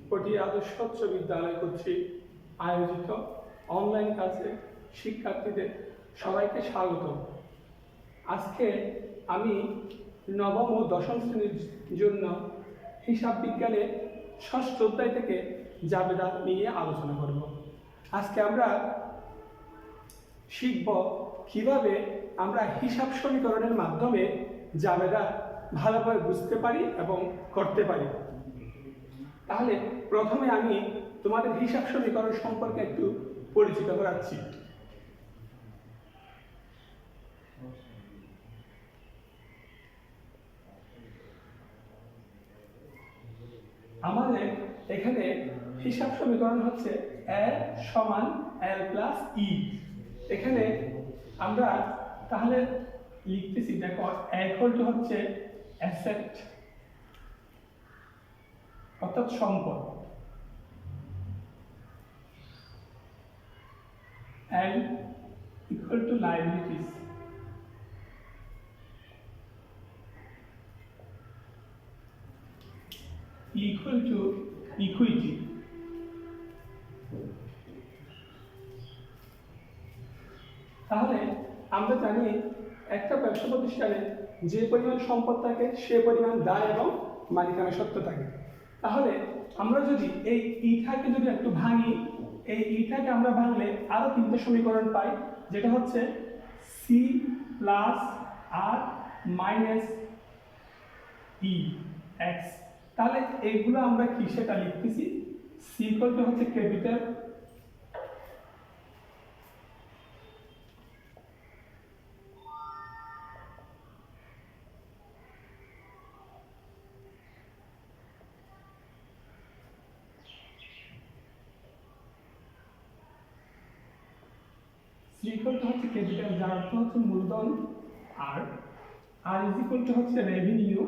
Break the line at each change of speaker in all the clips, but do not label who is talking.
পটি আদর্শ উচ্চ বিদ্যালয় কর্তৃক আয়োজিত অনলাইন ক্লাসে শিক্ষার্থীদের সবাইকে স্বাগত। আজকে আমি নবম ও দশম শ্রেণীর জন্য হিসাব বিজ্ঞানের ষষ্ঠ অধ্যায় থেকে জাবেদা নিয়ে আলোচনা করব। আজকে আমরা শিখব কিভাবে আমরা হিসাব সমীকরণের মাধ্যমে জাবেদা ভালোভাবে বুঝতে পারি এবং করতে পারি। তাহলে প্রথমে আমি তোমাদের হিসাব সমীকরণ সম্পর্কে একটু পরিচিত করাচ্ছি। আমাদের এখানে হিসাব সমীকরণ হচ্ছে a সমান l প্লাস e। এখানে আমরা তাহলে লিখতেছি, দেখো a ইকুয়াল টু হচ্ছে অ্যাসেট অর্থাৎ সম্পদ, l equal to liabilities, equal to equity। তাহলে আমরা জানি একটা ব্যবসা প্রতিষ্ঠানে যে পরিমাণ সম্পদ থাকে সে পরিমাণ দায় এবং মালিকানা সত্ত্ব থাকে। তাহলে আমরা যদি এই ইটাকে যদি একটু ভাঙি, এই ইটাকে আমরা ভাঙলে আরো তিনটে সমীকরণ পাই, যেটা হচ্ছে C plus R minus E x. তাহলে এইগুলো আমরা কি সেটা লিখতেছি, সি ইকুয়াল টু হচ্ছে ক্যাপিটাল যার অর্থ হচ্ছে মূলধন, আর আর ইজ ইকুয়াল টু হচ্ছে রেভিনিউ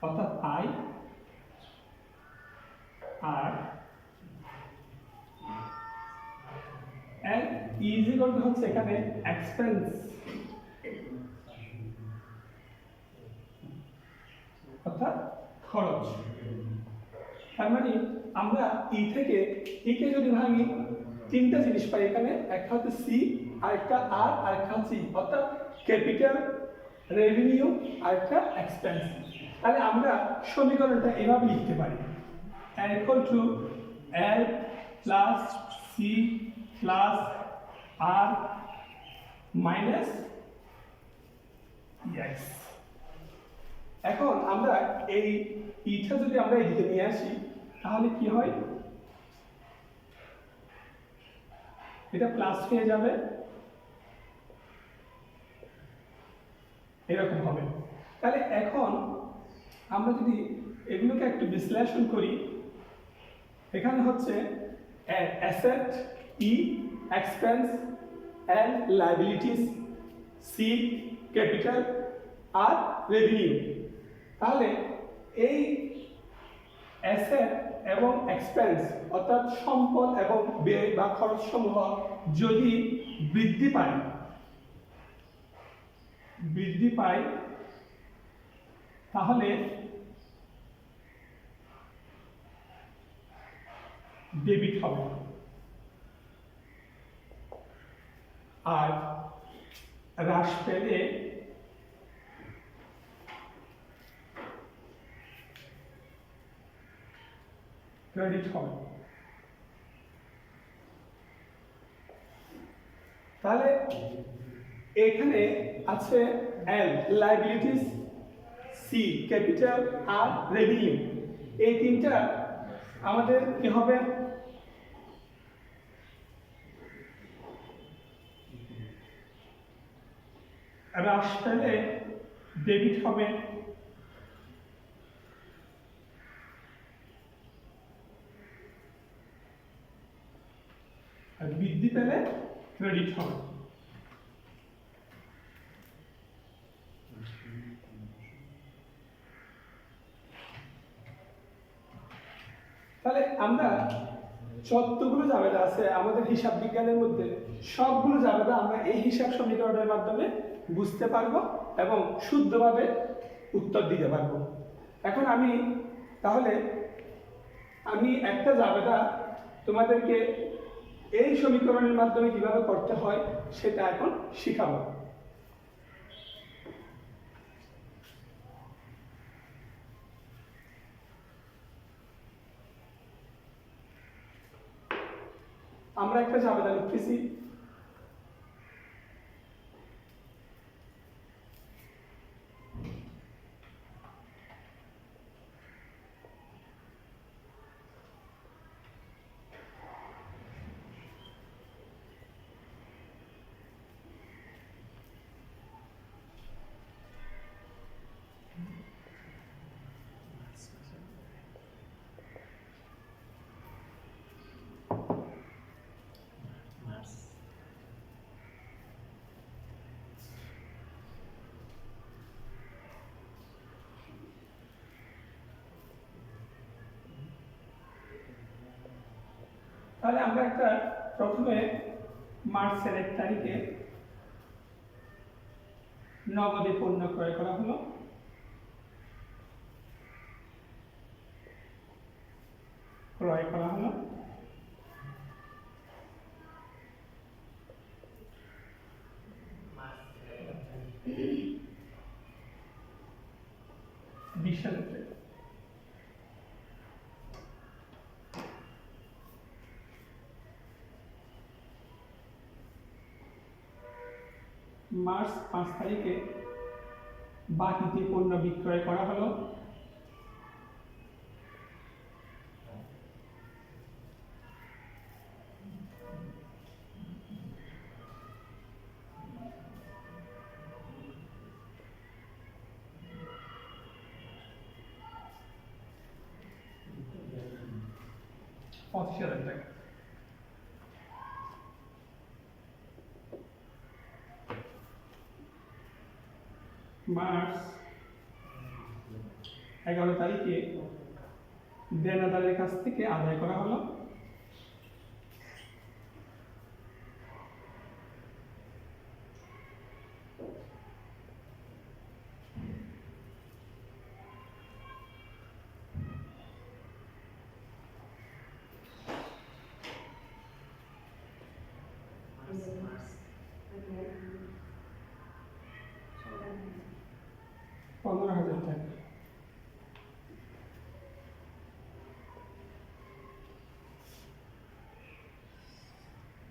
অর্থাৎ আয়, আর এন্ড ইজ ইকুয়াল টু হচ্ছে এখানে এক্সপেন্স অর্থাৎ খরচ। তার মানে আমরা ই থেকে ই কে যদি ভাঙি তিনটা জিনিস পাই এখানে, একটা হচ্ছে সি, আরেকটা আর, আরেকটা হচ্ছে ই, অর্থাৎ ক্যাপিটাল, রেভিনিউ আর একটা এক্সপেন্স। তাহলে আমরা সমীকরণটা এভাবে লিখতে পারি, n equal to l plus C plus R minus X. এখন আমরা এই ইটা যদি আমরা এদিকে নিয়ে আসি তাহলে কি হয়, এটা প্লাস হয়ে যাবে, এরকম হবে। তাহলে এখন আমরা যদি এগুলোকে একটু বিশ্লেষণ করি, এখানে হচ্ছে asset E, expense L, liabilities C, capital আর রেভিনিউ। তাহলে এই অ্যাসেট এবং এক্সপেন্স অর্থাৎ সম্পদ এবং ব্যয় বা খরচ সমূহ যদি বৃদ্ধি পায় তাহলে ডেবিট হবে, আর হ্রাস পেলে ক্রেডিট হবে। তাহলে এখানে আছে এল লায়াবিলিটিস, সি ক্যাপিটাল আর রেভিনিউ। এই তিনটা আমাদের কি হবে, হ্রাস পেলে ডেবিট হবে, আর বৃদ্ধি পেলে ক্রেডিট হবে। তাহলে আমরা যতগুলো জাবেদা আছে আমাদের হিসাব বিজ্ঞানের মধ্যে সবগুলো জাবেদা আমরা এই হিসাব সমীকরণের মাধ্যমে বুঝতে পারবো এবং শুদ্ধভাবে উত্তর দিতে পারবো। এখন তাহলে আমি একটা জাবেদা তোমাদেরকে এই সমীকরণের মাধ্যমে কিভাবে করতে হয় সেটা এখন শিখাবো। আমরা একটা জাবেদা লিখতেছি, তাহলে আমরা প্রথমে মার্চের 1 তারিখে নগদে পণ্য ক্রয় করা হলো, বিশাল মার্চ 5 তারিখে বাকিতে পণ্য বিক্রয় করা হলো, টাকা। মার্চ 11 তারিখে দেনাদারের কাছ থেকে আদায় করা হলো, টাকা।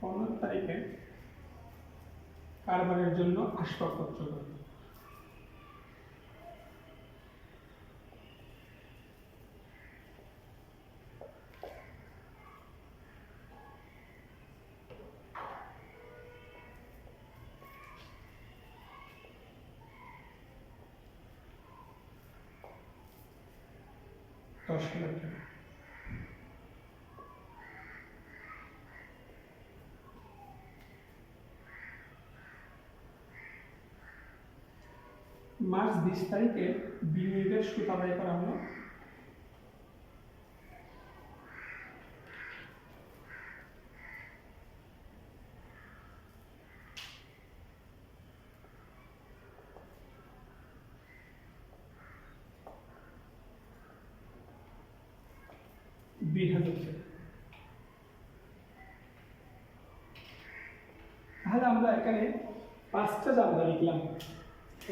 15 তারিখে কারবারের জন্য আসবাবপত্র, 10,000 টাকা। মার্চ 20 তারিখে বিনিয়োগের সুদ আদায় করা হলো, তাহলে আমরা এখানে 5টা জাবেদা লিখলাম।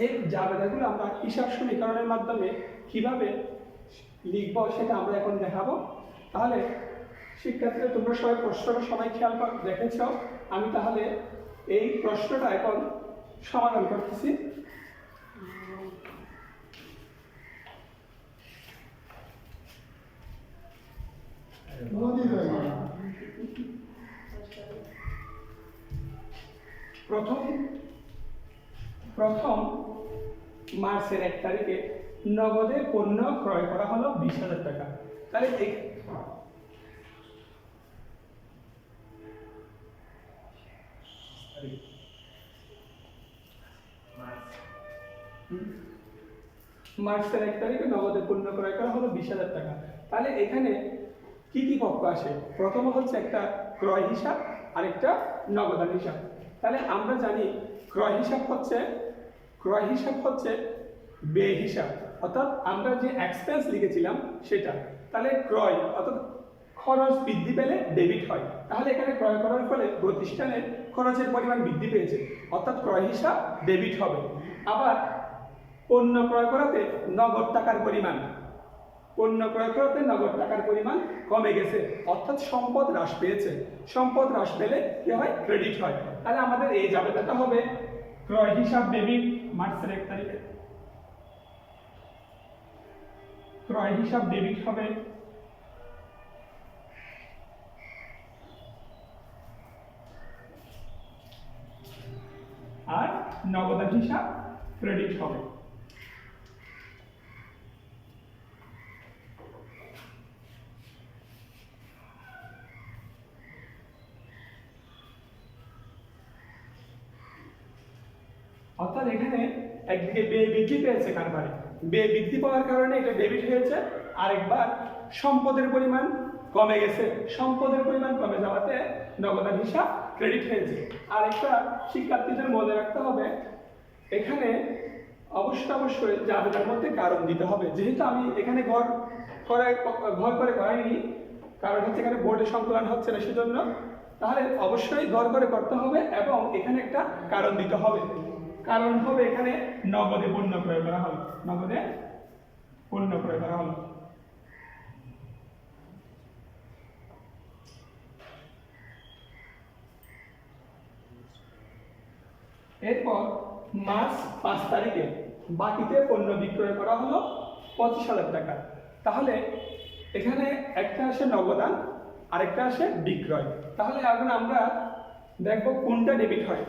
এই জাবেদাগুলো আমরা হিসাব সমীকরণের মাধ্যমে কিভাবে লিখবো সেটা আমরা এখন দেখাবো। তাহলে শিক্ষার্থীরা তোমরা সবাই প্রশ্নটা খেয়াল দেখেছ। আমি তাহলে এই প্রশ্নটা এখন সমাধান করতেছি। প্রথম মার্চের 1 তারিখে নগদে পণ্য ক্রয় করা হলো 20,000 টাকা। তাহলে মার্চের 1 তারিখে নগদে পণ্য ক্রয় করা হলো 20,000 টাকা। তাহলে এখানে কি কি পক্ষ আসে? প্রথম হচ্ছে একটা ক্রয় হিসাব আর একটা নগদান হিসাব। তাহলে আমরা জানি ক্রয় হিসাব হচ্ছে ব্যয় হিসাব, অর্থাৎ আমরা যে এক্সপেন্স লিখেছিলাম সেটা। তাহলে ক্রয় অর্থাৎ খরচ বৃদ্ধি পেলে ডেবিট হয়, তাহলে এখানে ক্রয় করার ফলে প্রতিষ্ঠানের খরচের পরিমাণ বৃদ্ধি পেয়েছে, অর্থাৎ ক্রয় হিসাব ডেবিট হবে। আবার পণ্য ক্রয় করাতে নগদ টাকার পরিমাণ কমে গেছে, অর্থাৎ সম্পদ হ্রাস পেয়েছে। সম্পদ হ্রাস পেলে কি হয়? ক্রেডিট হয়। তাহলে আমাদের এই জাবেদাটা হবে ক্রয় হিসাব ডেবিট মার্চের 1 তারিখে, ক্রয় হিসাব ডেবিট হবে, আর নগদান হিসাব ক্রেডিট হবে। অর্থাৎ এখানে একদিকে ব্যয় বৃদ্ধি পেয়েছে কারবারে, ব্যয় বৃদ্ধি পাওয়ার কারণে এটা ডেবিট হয়েছে, আরেকবার সম্পদের পরিমাণ কমে গেছে, সম্পদের পরিমাণ কমে যাওয়াতে নগদান হিসাব ক্রেডিট হয়েছে। আর একটা শিক্ষার্থীদের মনে রাখতে হবে, এখানে অবশ্যই জাবেদার মধ্যে কারণ দিতে হবে। যেহেতু আমি এখানে ঘর করে করাইনি, কারণ হচ্ছে এখানে বোর্ডে সংকলন হচ্ছে না সেজন্য, তাহলে অবশ্যই ঘর করে করতে হবে এবং এখানে একটা কারণ দিতে হবে। কারণ হবে এখানে নগদে পণ্য ক্রয় করা হলো, নগদে পণ্য ক্রয় করা হলো। এরপর মার্চ 5 তারিখে বাকিতে পণ্য বিক্রয় করা হলো 25,000 টাকা। তাহলে এখানে একটা আসে নগদান, আরেকটা আসে বিক্রয়। তাহলে এখন আমরা দেখব কোনটা ডেবিট হয়।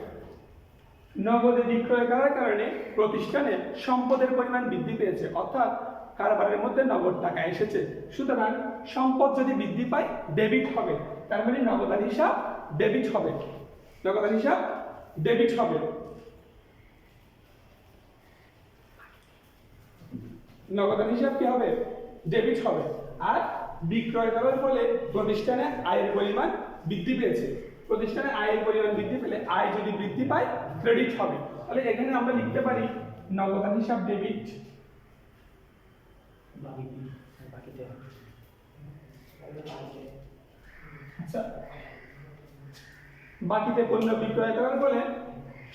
নগদে বিক্রয় করার কারণে প্রতিষ্ঠানে সম্পদের পরিমাণ বৃদ্ধি পেয়েছে, অর্থাৎ কারবারের মধ্যে নগদ টাকা এসেছে, সুতরাং সম্পদ যদি বৃদ্ধি পায় ডেবিট হবে, তার মানে নগদান হিসাব ডেবিট হবে, নগদান হিসাব ডেবিট হবে, নগদান হিসাব কি হবে? ডেবিট হবে। আর বিক্রয় করার ফলে প্রতিষ্ঠানে আয়ের পরিমাণ বৃদ্ধি পেয়েছে, প্রতিষ্ঠানে আয়ের পরিমাণ বৃদ্ধি পেলে আয় যদি বৃদ্ধি পায় ক্রেডিট হবে। তাহলে এখানে আমরা লিখতে পারি নগদান হিসাব ডেবিট, আচ্ছা বাকিতে পণ্য বিক্রয় করার ফলে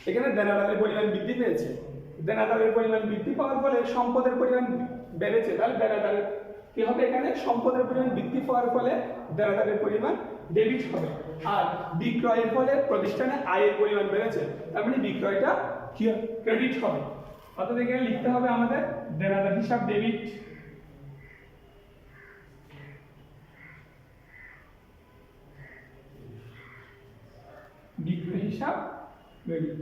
এখানে দেনাদারের পরিমাণ বৃদ্ধি পেয়েছে, দেনাদারের পরিমাণ বৃদ্ধি পাওয়ার ফলে সম্পদের পরিমাণ বেড়েছে, তাহলে দেনাদারের কি হবে? এখানে সম্পদের পরিমাণ বৃদ্ধি পাওয়ার ফলে দেনাদারের পরিমাণ ডেবিট হবে। আর বিক্রয়ের ফলে প্রতিষ্ঠানে আয়ের পরিমাণ বেড়েছে, তার মানে বিক্রয়টা কি ক্রেডিট হবে। অর্থাৎ এখানে লিখতে হবে আমাদের দেনাদার হিসাব ডেবিট, বিক্রয় হিসাব ক্রেডিট।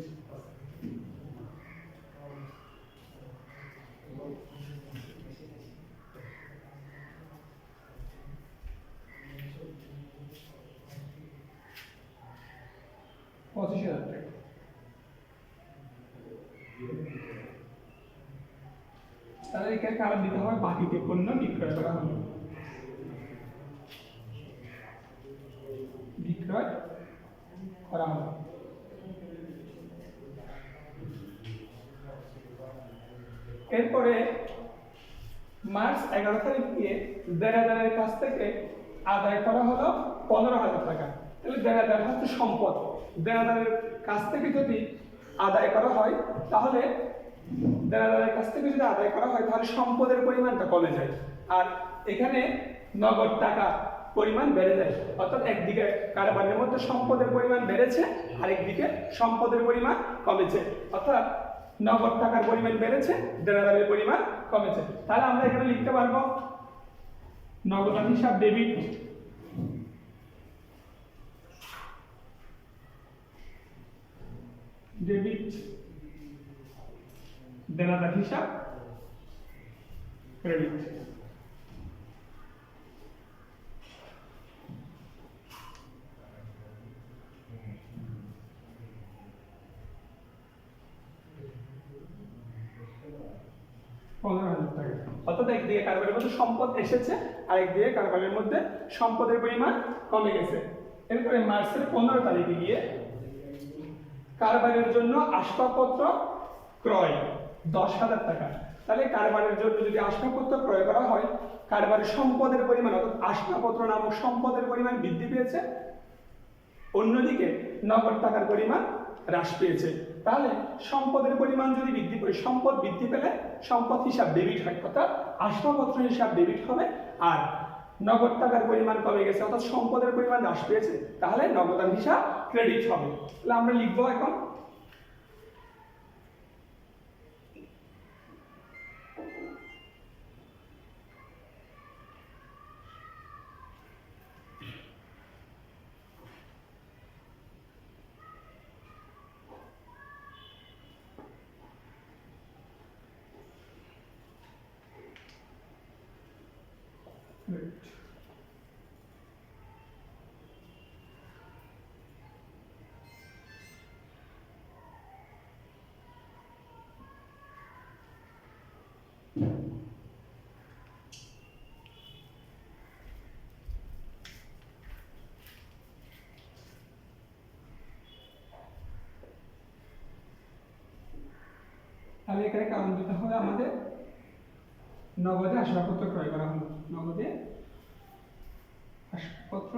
তাহলে এখানে কারণ দিতে হবে বাকিতে পণ্য বিক্রয় করা হলো, বিক্রয় করা হলো। এরপরে মার্চ 11 তারিখ দিয়ে দেনাদারের কাছ থেকে আদায় করা হলো 15,000 টাকা। তাহলে দেনাদার হচ্ছে সম্পদ, দেনাদারের কাছ থেকে যদি আদায় করা হয় তাহলে তাহলে সম্পদের পরিমাণটা কমে যায়, আর এখানে নগদ টাকা পরিমাণ বেড়ে যায়। অর্থাৎ একদিকে কারবারের মধ্যে সম্পদের পরিমাণ বেড়েছে, আরেকদিকে সম্পদের পরিমাণ কমেছে, অর্থাৎ নগদ টাকার পরিমাণ বেড়েছে, দেনাদারের পরিমাণ কমেছে। তাহলে আমরা এখানে লিখতে পারবো নগদান হিসাব ডেবিট, দেনাদার হিসাব ক্রেডিট। 15,000 টাকা। অর্থাৎ একদিকে কারবারের মধ্যে সম্পদ এসেছে আর একদিকে কারবারের মধ্যে সম্পদের পরিমাণ কমে গেছে। এরপরে মার্চের 15 তারিখে গিয়ে কারবারের জন্য আসবাবপত্র ক্রয় 10,000 টাকা। তাহলে কারবারের জন্য যদি আসবাবপত্র ক্রয় করা হয়, কারবারের সম্পদের পরিমাণ অর্থাৎ আসবাবপত্র নামক সম্পদের পরিমাণ বৃদ্ধি পেয়েছে, অন্যদিকে নগদ টাকার পরিমাণ হ্রাস পেয়েছে। তাহলে সম্পদের পরিমাণ যদি বৃদ্ধি পায়, সম্পদ বৃদ্ধি পেলে সম্পদ হিসাব ডেবিট হয়, অর্থাৎ আসবাবপত্র হিসাব ডেবিট হবে, আর নগদ টাকার পরিমাণ কমে গেছে অর্থাৎ সম্পদের পরিমাণ হ্রাস পেয়েছে, তাহলে নগদান হিসাব ক্রেডিট হবে। তাহলে আমরা লিখবো এখন তাহলে এখানে কারণ দিতে হবে আমাদের নগদে আসবাবপত্র ক্রয় করা হলো, নগদে আসবাবপত্র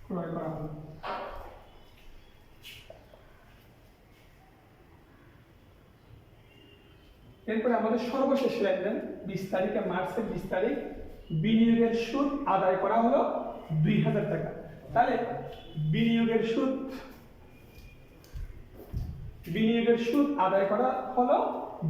ক্রয় করা হলো। এরপরে আমাদের সর্বশেষ লেনদেন 20 তারিখে, মার্চের 20 তারিখ বিনিয়োগের সুদ আদায় করা হলো 2,000 টাকা। তাহলে বিনিয়োগের সুদ আদায় করা হলো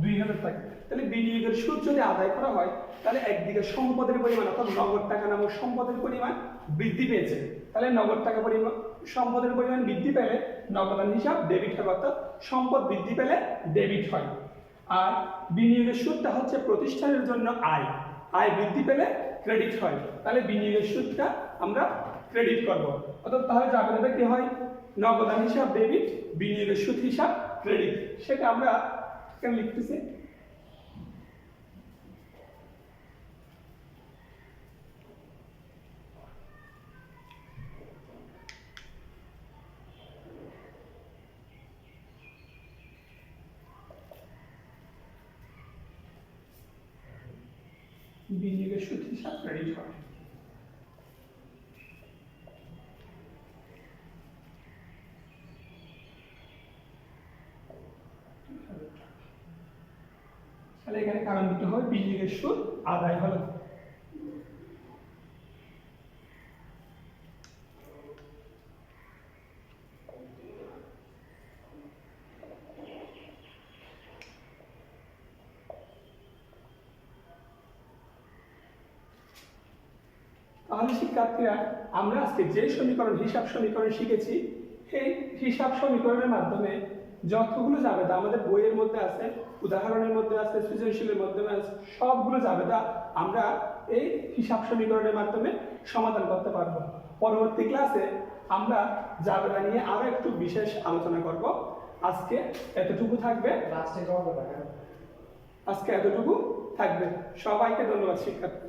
2,000 টাকা। তাহলে বিনিয়োগের সুদ যদি আদায় করা হয়, তাহলে একদিকে সম্পদের পরিমাণ অর্থাৎ নগদ টাকা নামক সম্পদের পরিমাণ বৃদ্ধি পেয়েছে। তাহলে নগদ টাকা পরিমাণ সম্পদের পরিমাণ বৃদ্ধি পেলে নগদান হিসাব ডেবিট হবে, অর্থাৎ সম্পদ বৃদ্ধি পেলে ডেবিট হয়। আর বিনিয়োগের সুদটা হচ্ছে প্রতিষ্ঠানের জন্য আয়, আয় বৃদ্ধি পেলে ক্রেডিট হয়। তাহলে বিনিয়োগের সুদটা আমরা ক্রেডিট করব, অর্থাৎ তাহলে যাবে কি হয়, নগদান হিসাব ডেবিট, বিনিয়োগের সুদ হিসাব ক্রেডিট। সেটা আমরা এখানে লিখতেছি বিনিয়োগের সুদ হিসাব ক্রেডিট হয়। তাহলে এখানে কারণ দিতে হবে বিনিয়োগের সুদ আদায় হলো। তাহলে শিক্ষার্থীরা, আমরা আজকে যে হিসাব সমীকরণ শিখেছি, এই হিসাব সমীকরণের মাধ্যমে যতগুলো জাবেদা আমাদের বইয়ের মধ্যে আছে, উদাহরণের মধ্যে আছে, সৃজনশীলের মধ্যে আছে, সবগুলো জাবেদা আমরা এই হিসাব সমীকরণের মাধ্যমে সমাধান করতে পারবো। পরবর্তী ক্লাসে আমরা জাবেদা নিয়ে আরো একটু বিশেষ আলোচনা করব। আজকে এতটুকু থাকবে। সবাইকে ধন্যবাদ শিক্ষার্থী।